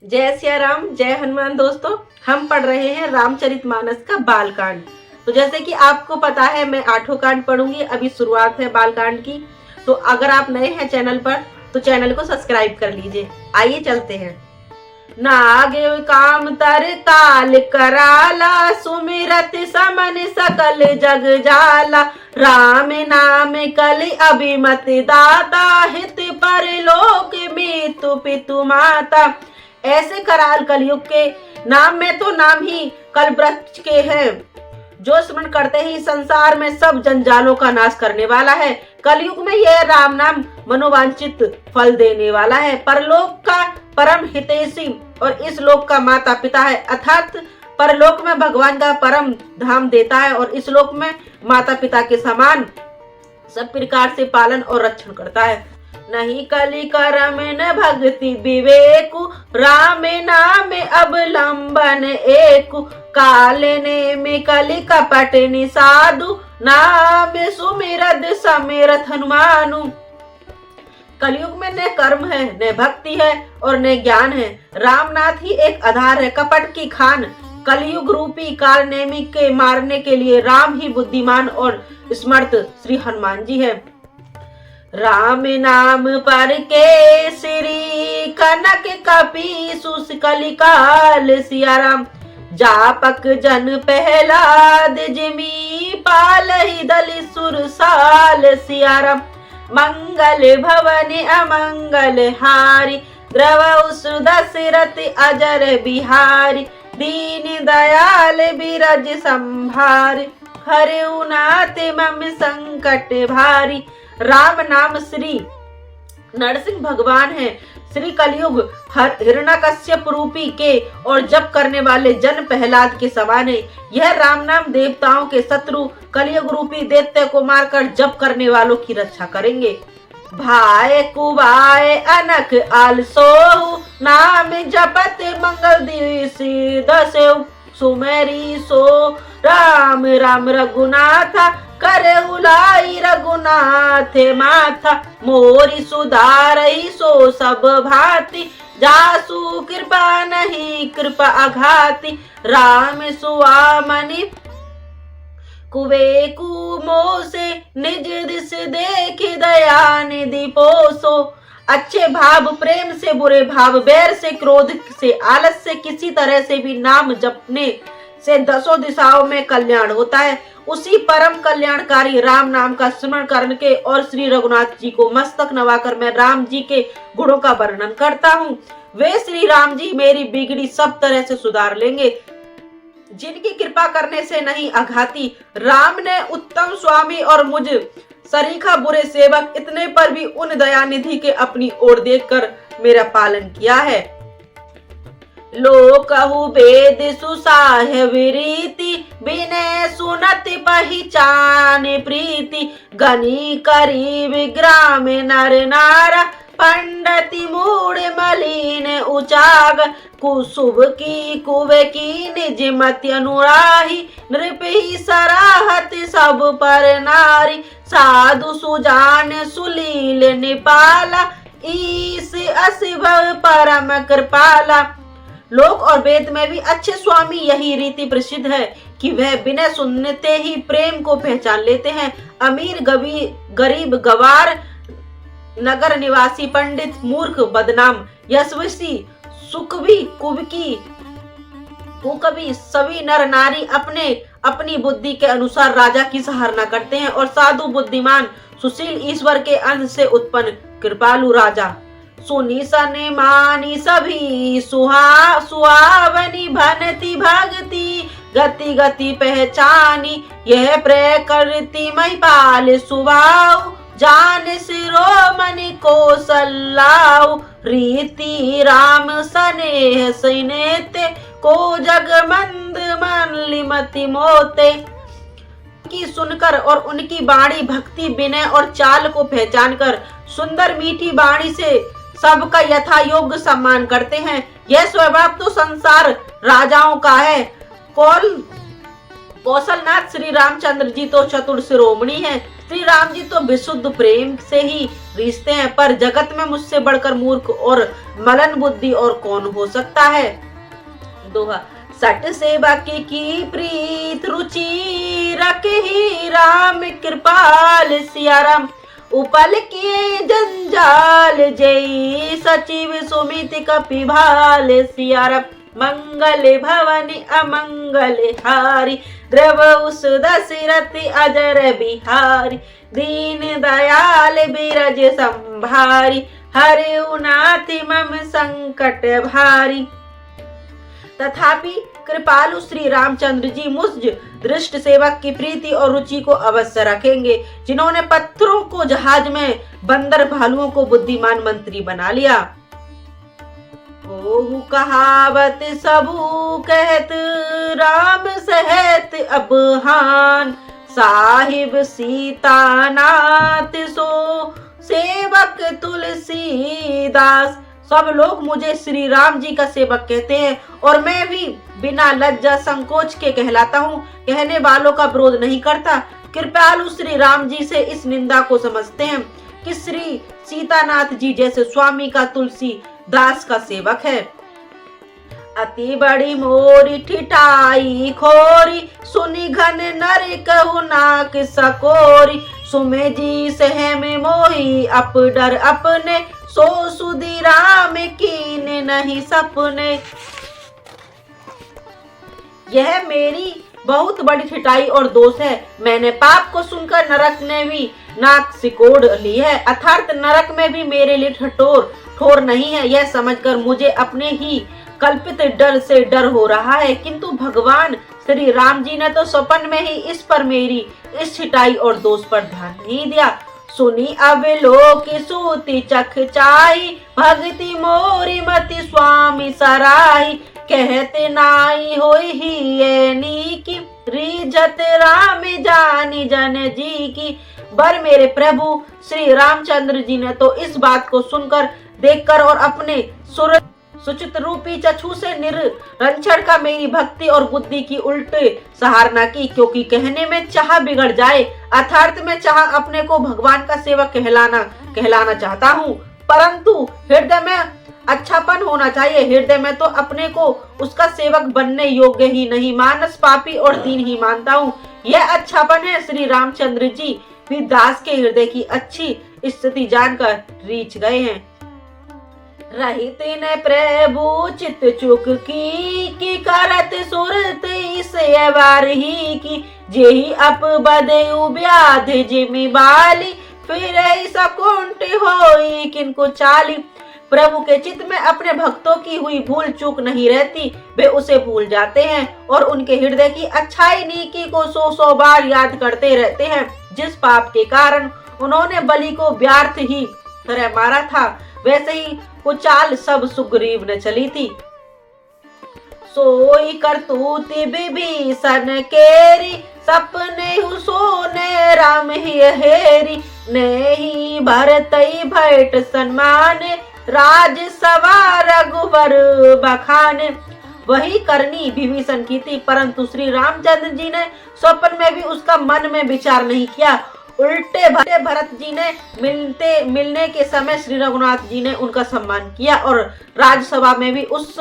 जय सिया राम, जय हनुमान। दोस्तों, हम पढ़ रहे हैं रामचरितमानस का बालकांड। तो जैसे कि आपको पता है, मैं 8 कांड पढ़ूंगी। अभी शुरुआत है बालकांड की। तो अगर आप नए हैं चैनल पर तो चैनल को सब्सक्राइब कर लीजिए। आइए चलते हैं। नागे काम तर काल कराला, सुमिरत समन सकल जग जाला। राम नाम कलि अभिमत दाता, हित परलोक मीतु पितु माता। ऐसे कराल कलयुग के नाम में तो नाम ही कल वृक्ष के हैं, जो स्मरण करते ही संसार में सब जंजालों का नाश करने वाला है। कलयुग में यह राम नाम मनोवांछित फल देने वाला है। परलोक का परम हितैषी और इस लोक का माता पिता है। अर्थात परलोक में भगवान का परम धाम देता है और इस लोक में माता पिता के समान सब प्रकार से पालन और रक्षण करता है। नहीं कलि करम न भक्ति विवेकु, राम नाम अवलंबन एकु। काले ने में कलि कपट निसाधु, नाम सुमिरद समिरथ हनुमानु। कलयुग में न कर्म है, न भक्ति है और न ज्ञान है। रामनाथ ही एक आधार है, कपट की खान। कलयुग रूपी काल नेमी के मारने के लिए राम ही बुद्धिमान और स्मर्थ श्री हनुमान जी है। राम नाम पर के श्री कनक कपीसु कलिकाल सिया राम। जापक जन पहलाद जिमी पालहि दलि सुरसाल सिया राम। मंगल भवन अमंगल हारी, द्रव सुदशरथ अजर बिहारी। दीन दयाल बिरज संभारी, हरऊ नाथ मम संकट भारी। राम नाम श्री नरसिंह भगवान है। श्री कलयुग हिरण्यकश्यप रूपी के और जप करने वाले जन प्रहलाद के समान है। यह राम नाम देवताओं के शत्रु कलयुग रूपी दैत्य को मारकर जप करने वालों की रक्षा करेंगे। भाई कुबाय अनक आलसो, नाम जपत मंगल दिवसी दसेउ। सुमेरी सो राम राम रघुनाथा, करे उलाई रघुनाथ माथा। मोरी सुधारई सो सब भांति, जासु कृपा नहीं कृपा अघाती। राम सुआमनि कुवे मोसे, निज दिस देख दया निधि पोसो। अच्छे भाव प्रेम से, बुरे भाव बैर से, क्रोध से, आलस से, किसी तरह से भी नाम जपने से 10 दिशाओं में कल्याण होता है। उसी परम कल्याणकारी राम नाम का स्मरण करके और श्री रघुनाथ जी को मस्तक नवाकर मैं राम जी के गुणों का वर्णन करता हूँ। वे श्री राम जी मेरी बिगड़ी सब तरह से सुधार लेंगे, जिनकी कृपा करने से नहीं अघाती। राम ने उत्तम स्वामी और मुझ सरीखा बुरे सेवक इतने पर भी उन दयानिधि के अपनी ओर देखकर मेरा पालन किया है। लोकहु वेद सुसाह्य रीति, बिने सुनति पहिचान प्रीति। गनी करीब ग्राम नर नारा, पंडति मूड मलिन उचाग। कुशुभ की कुवे की निज मति अनुराही, नृपहि सराहत सब पर नारी। साधु सुजान सुलील निपाला, ईस असिभ परम कृपाला। लोक और वेद में भी अच्छे स्वामी यही रीति प्रसिद्ध है कि वह बिना सुनते ही प्रेम को पहचान लेते हैं। अमीर गरीब गवार, नगर निवासी, पंडित मूर्ख बदनाम, यशस्वी सुखवी कुबकी कुकवी, सभी नर नारी अपने अपनी बुद्धि के अनुसार राजा की सराहना करते हैं और साधु बुद्धिमान सुशील ईश्वर के अंश से उत्पन्न कृपालु राजा। सुनी सने मानी सभी सुहावनी, भनती भगति गति गति पहचानी। यह प्रकृति महिपाल सुभाव, जान शिरोमणि कौशलाऊ। रीति राम स्नेह सैनेते, को जग मंद मति मोते। की सुनकर और उनकी वाणी भक्ति विनय और चाल को पहचान कर सुंदर मीठी वाणी से सबका यथा योग्य सम्मान करते हैं। यह स्वभाव तो संसार राजाओं का है। कौशलनाथ श्री रामचंद्र जी तो चतुर शिरोमणि हैं। श्री राम जी तो विशुद्ध प्रेम से ही रिश्ते हैं, पर जगत में मुझसे बढ़कर मूर्ख और मलन बुद्धि और कौन हो सकता है। दोहा। सट सेवक की प्रीत रुचि रखी राम कृपाल सिया राम। उपल किए जंजाल जय सचिव सुमित कपिभाल सिया राम। मंगल भवन अमंगल हारी द्रव उस दशरथ अजर बिहारी। दीन दयाल बिरज संभारी हरिउ नाथ मम संकट भारी। तथापि कृपालु श्री रामचंद्र जी मुझ दृष्ट सेवक की प्रीति और रुचि को अवश्य रखेंगे, जिन्होंने पत्थरों को जहाज में, बंदर भालुओं को बुद्धिमान मंत्री बना लिया। ओहु कहावत सबू कहत राम सहत अब हान। साहिब सीतानाथ सो सेवक तुलसीदास। सब लोग मुझे श्री राम जी का सेवक कहते हैं और मैं भी बिना लज्जा संकोच के कहलाता हूँ। कहने वालों का विरोध नहीं करता। कृपालु श्री राम जी से इस निंदा को समझते हैं कि श्री सीतानाथ जी जैसे स्वामी का तुलसी दास का सेवक है। अति बड़ी मोरी ठिठाई खोरी सुनी घन नर कहु नाक सकोरी। सुमे जी सहम मोही अप डर अपने सो सुधी राम कीने नहीं सपने। यह मेरी बहुत बड़ी ठिठाई और दोष है। मैंने पाप को सुनकर नरक ने भी नाक सिकोड़ ली है, अर्थात नरक में भी मेरे लिए ठोर नहीं है। यह समझकर मुझे अपने ही कल्पित डर से डर हो रहा है, किंतु भगवान श्री राम जी ने तो स्वप्न में ही इस पर मेरी इस छिटाई और दोष पर ध्यान नहीं दिया। सुनी अब लोक सूति चख चाई भक्ति मोरी मति स्वामी सराई। कहते नाई होई ही ये नी की रिजत राम जानी जन जी की। बर मेरे प्रभु श्री रामचंद्र जी ने तो इस बात को सुनकर, देखकर और अपने सुचित रूपी चक्षु से निरंजन का मेरी भक्ति और बुद्धि की उल्टे सराहना की, क्योंकि कहने में चाह बिगड़ जाए, अर्थात में चाह अपने को भगवान का सेवक कहलाना चाहता हूँ, परंतु हृदय में अच्छापन होना चाहिए। हृदय में तो अपने को उसका सेवक बनने योग्य ही नहीं, मानस पापी और दीन ही मानता हूँ। यह अच्छापन है। श्री रामचंद्र जी भी दास के हृदय की अच्छी स्थिति जानकर रीछ गए हैं। रहित ने प्रभु चित चुक की करत सुरत इसे बारही की। जेहि अप बदयु व्याध जिमि बाली फिर सकुंठ होई किनको चाली। प्रभु के चित्त में अपने भक्तों की हुई भूल चूक नहीं रहती, वे उसे भूल जाते हैं और उनके हृदय की अच्छाई नीकी को 100 बार याद करते रहते हैं। जिस पाप के कारण उन्होंने बलि को व्यर्थ ही तरह मारा था, वैसे ही वो चाल सब सुग्रीव ने चली थी। सोई करतूत विभीषण केरी सपने सोने राम ही हेरी। नहीं भरतई भैट सन्मान राज सवा रघुवर बखाने। वही करनी विभीषण की थी, परंतु श्री रामचंद्र जी ने स्वप्न में भी उसका मन में विचार नहीं किया। उल्टे भरत जी ने मिलने के समय श्री रघुनाथ जी ने उनका सम्मान किया और राजसभा में भी उस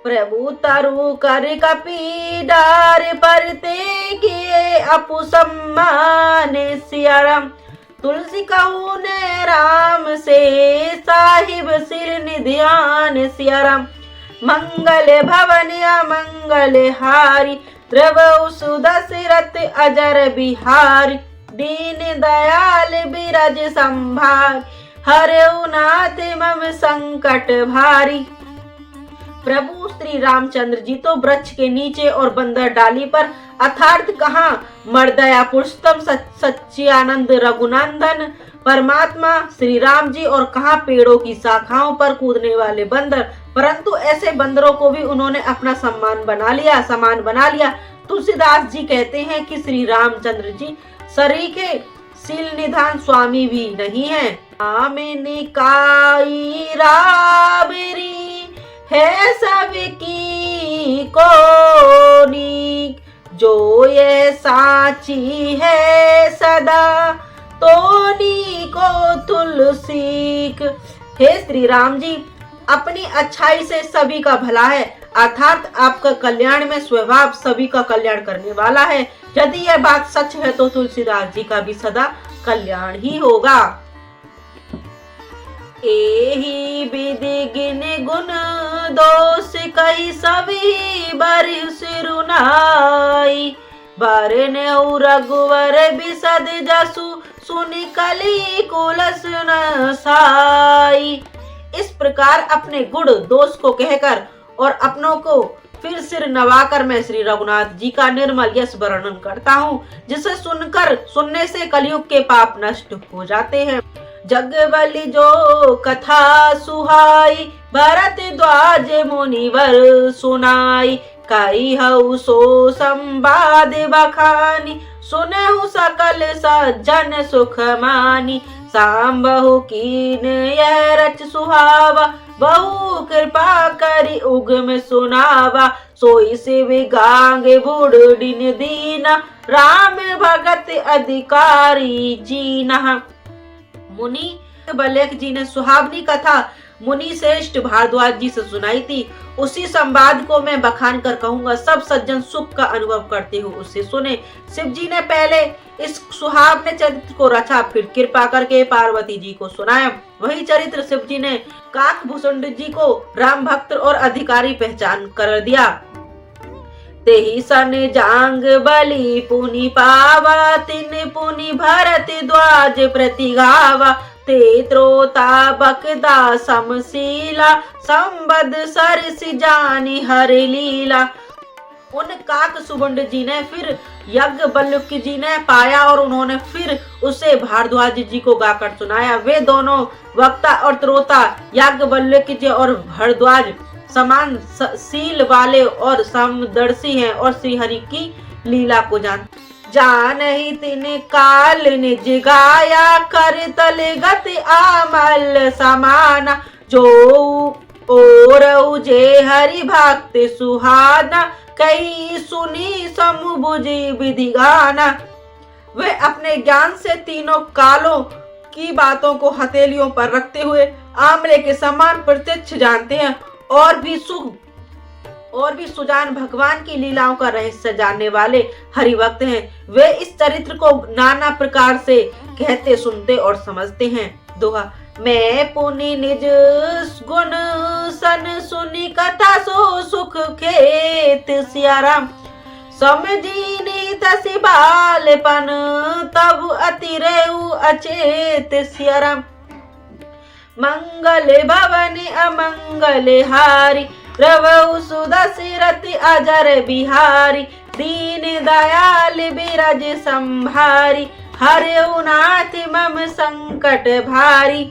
प्रभु तरु कर कपी डार परते किए अपु सम्मान सिया राम। तुलसी कहू ने राम से साहिब सिर निध्यान सिया राम। मंगल भवन मंगल हारी द्रव दशरथ अजर बिहारी। दीन दयाल बिरज संभार हरिउ नाथ मम संकट भारी। प्रभु श्री रामचंद्र जी तो वृक्ष के नीचे और बंदर डाली पर, अर्थात कहाँ मर्दया पुरुषोत्तम सच्चिदानंद रघुनंदन परमात्मा श्री राम जी, और कहाँ पेड़ों की शाखाओं पर कूदने वाले बंदर। परंतु ऐसे बंदरों को भी उन्होंने अपना समान बना लिया। तुलसीदास जी कहते हैं कि श्री रामचंद्र जी सरीखे शील निधान स्वामी भी नहीं है। निकाई राबरी है सबकी कोनी जो ये साची है सदा तोनी को तुलसीक। हे श्री राम जी, अपनी अच्छाई से सभी का भला है, अर्थात आपका कल्याण में स्वभाव सभी का कल्याण करने वाला है। यदि यह बात सच है तो तुलसीदास जी का भी सदा कल्याण ही होगा। एही विधि गिन गुण दोष कही सभी बरि सिरुनाई, बरने रघुवर बिसद जसु सुनि कली कुलस न साई। इस प्रकार अपने गुण दोष को कहकर और अपनों को फिर सिर नवाकर मैं श्री रघुनाथ जी का निर्मल यश वर्णन करता हूँ, जिसे सुनने से कलयुग के पाप नष्ट हो जाते हैं। जग बलि जो कथा सुहाई, भरत द्वाज मुनिवर सुनाई, कई हऊ सो संवाद बखानी, सुनहु सकल सज्जन सुख मानी, सांबहु कीन यह रच सुहावा, बहु कृपा करी उगम सुनावा, सोई शिव गांग बुढ़िन दीना, राम भगत अधिकारी जीना। मुनि बलेक जी ने सुहावनी कथा मुनि श्रेष्ठ भारद्वाज जी से सुनाई थी। उसी संवाद को मैं बखान कर कहूंगा, सब सज्जन सुख का अनुभव करते हो उससे सुने। शिव जी ने पहले इस सुहावने चरित्र को रचा, फिर कृपा करके पार्वती जी को सुनाया। वही चरित्र शिव जी ने काकभूषण जी को राम भक्त और अधिकारी पहचान कर दिया। तेहि सन जांग बलि पुनि पावा, तिन पुनि भरत द्वाज प्रति गावा, ते त्रोता बकदा समशीला, संबद सरस जानी हरि लीला। उन काक सुबंड जी ने फिर यज्ञ बल्लुक जी ने पाया और उन्होंने फिर उसे भारद्वाज जी को गाकर सुनाया। वे दोनों वक्ता और त्रोता यज्ञ बल्लुक जी और भारद्वाज समान शील वाले और समदर्शी हैं और श्री हरि की लीला को जान ही तिन काल निज गाया, कर तल गति आमल समाना, जो और जे हरि भक्त सुहाना, कई सुनी समुबुझी विधि गाना। वे अपने ज्ञान से तीनों कालों की बातों को हथेलियों पर रखते हुए आमले के समान प्रत्यक्ष जानते हैं और भी सुजान भगवान की लीलाओं का रहस्य जानने वाले हरिभक्त हैं। वे इस चरित्र को नाना प्रकार से कहते, सुनते और समझते हैं। दोहा। मैं पुनि निज गुण सन सुनी कथा सो सुख खेत, सिया राम समझीनी तसी बालपन, तब अति रेउ अचेत, सिया राम मंगल भवन अमंगल हारी, रवउ सुदशरथ अजर बिहारी, दीन दयाल बिरज संभारी, हरउ नाथ मम संकट भारी।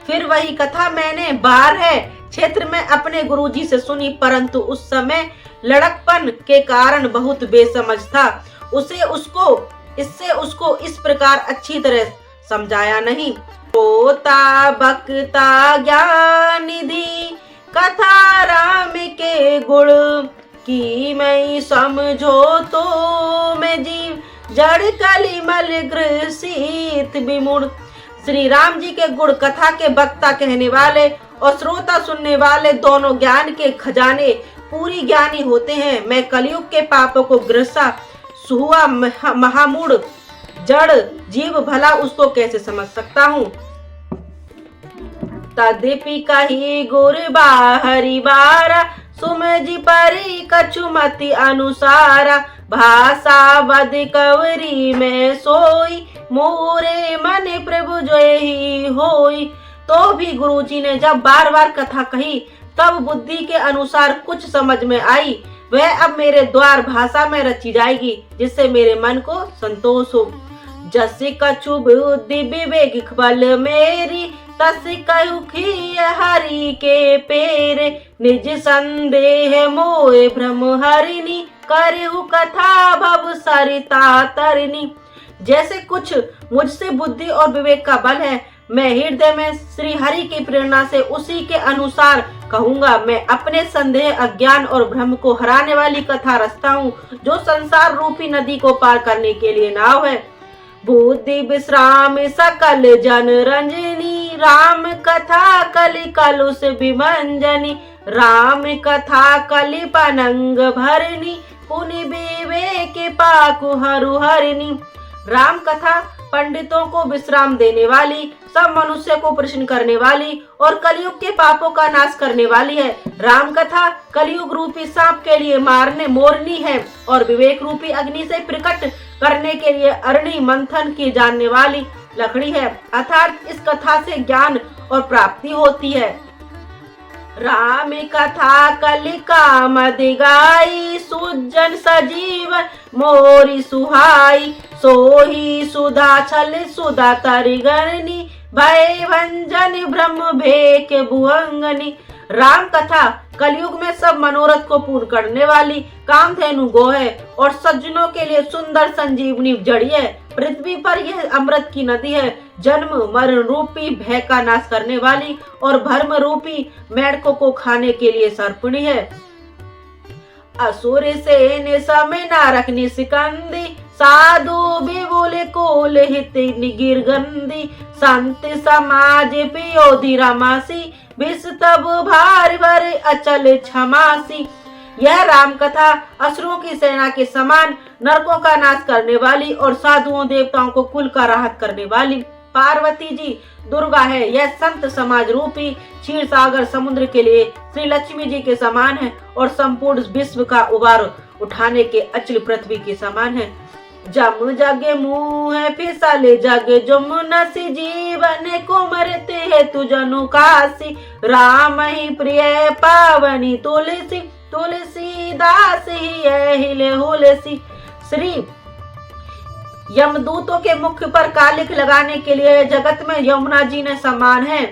फिर वही कथा मैंने बारह क्षेत्र में अपने गुरुजी से सुनी, परंतु उस समय लड़कपन के कारण बहुत बेसमझ था। इससे उसको इस प्रकार अच्छी तरह समझाया नहीं। तोता बकता ज्ञान निधि, कथा राम के गुण, की मैं समझो तो मैं जीव, जड़ कलिमल ग्रसित विमुड़। श्री राम जी के गुण, कथा के वक्ता कहने वाले और श्रोता सुनने वाले दोनों ज्ञान के खजाने पूरी ज्ञानी होते हैं। मैं कलयुग के पापों को ग्रसा हुआ महामूढ़ जड़ जीव भला उसको कैसे समझ सकता हूँ। तद्यपि कही गुर बाहरी बारा, सुमझि परी कछुमति अनुसारा, भाषा बद कवरी में सोई, मोरे मन प्रभु जय ही होई। तो भी गुरुजी ने जब बार बार कथा कही तब बुद्धि के अनुसार कुछ समझ में आई। वह अब मेरे द्वार भाषा में रची जाएगी, जिससे मेरे मन को संतोष हो। जस कछु बुद्धि विवेक बल मेरी, तस कहुखी हरि के पेरे, निज संदेह मोह भ्रम हरिनी, करहु कथा भव सरिता तरिनी। जैसे कुछ मुझसे बुद्धि और विवेक का बल है, मैं हृदय में श्री हरि की प्रेरणा से उसी के अनुसार कहूँगा। मैं अपने संदेह, अज्ञान और भ्रम को हराने वाली कथा रचता हूँ, जो संसार रूपी नदी को पार करने के लिए नाव है। बुद्धि विश्राम सकल जन रंजनी, राम कथा कलि कलुष विभंजनी, राम कथा कलि पनंग भरनी, पुनि विवेक पाकु हरु हरनी। राम कथा पंडितों को विश्राम देने वाली, सब मनुष्य को प्रश्न करने वाली और कलयुग के पापों का नाश करने वाली है। राम कथा कलयुग रूपी सांप के लिए मारने मोरनी है और विवेक रूपी अग्नि से प्रकट करने के लिए अरणि मंथन की जानने वाली लकड़ी है। अर्थात इस कथा से ज्ञान और प्राप्ति होती है। राम कथा कलिका मदिगाई, सुजन सजीवन मोरी सुहाई, सोही सुधा छल सुधा तरिगणनी, भय भंजन ब्रह्म भेक भुअंगनी। राम कथा कलयुग में सब मनोरथ को पूर्ण करने वाली कामधेनु गो है और सज्जनों के लिए सुंदर संजीवनी जड़ी है। पृथ्वी पर यह अमृत की नदी है, जन्म मरण रूपी भय का नाश करने वाली और भर्म रूपी मेढकों को खाने के लिए सर्पणी है। असुर से समय नारक निशिकंदी, साधु विपुल कुल हित गिरगंदी, संत समाज पियोधि रमासी, विष तब भार भर अचल क्षमासी। यह राम कथा असुरों की सेना के समान नरकों का नाश करने वाली और साधुओं देवताओं को कुल का राहत करने वाली पार्वती जी दुर्गा है। यह संत समाज रूपी क्षीर सागर समुद्र के लिए श्री लक्ष्मी जी के समान है और संपूर्ण विश्व का उबार उठाने के अचल पृथ्वी के समान है। जम जग मुँह फिसले जग जमुना सी, जीवन को मरते है तुझनु काशी, राम ही प्रिय पावनी तुलसी, तुलसीदास ही हिले हुलसी। श्री यमदूतों के मुख पर कालिक लगाने के लिए जगत में यमुना जी ने समान है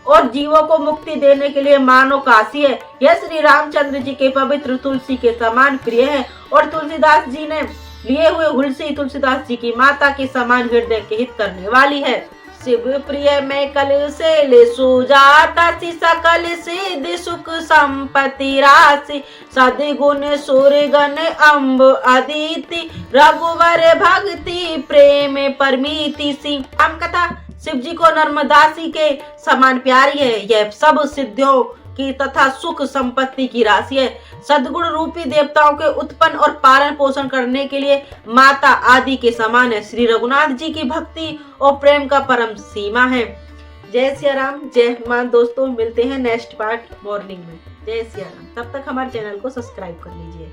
और जीवों को मुक्ति देने के लिए मानो काशी है। यह श्री रामचंद्र जी के पवित्र तुलसी के समान प्रिय है और तुलसीदास जी ने लिए हुए हुलसी तुलसीदास जी की माता के समान हृदय के हित करने वाली है। शिव प्रिय में कल से ले सुजाता सी, सकल सिद्धि सुख संपत्ति राशि, सद्गुण सूर्यगण अम्ब अदिति, रघुवर भक्ति प्रेम परमीति सी। राम कथा शिव जी को नर्मदासी के समान प्यारी है। यह सब सिद्धियों की तथा सुख संपत्ति की राशि है। सद्गुण रूपी देवताओं के उत्पन्न और पालन पोषण करने के लिए माता आदि के समान है। श्री रघुनाथ जी की भक्ति और प्रेम का परम सीमा है। जय सिया राम, जय हनुमान। दोस्तों मिलते हैं नेक्स्ट पार्ट मॉर्निंग में। जय सिया राम। तब तक हमारे चैनल को सब्सक्राइब कर लीजिए।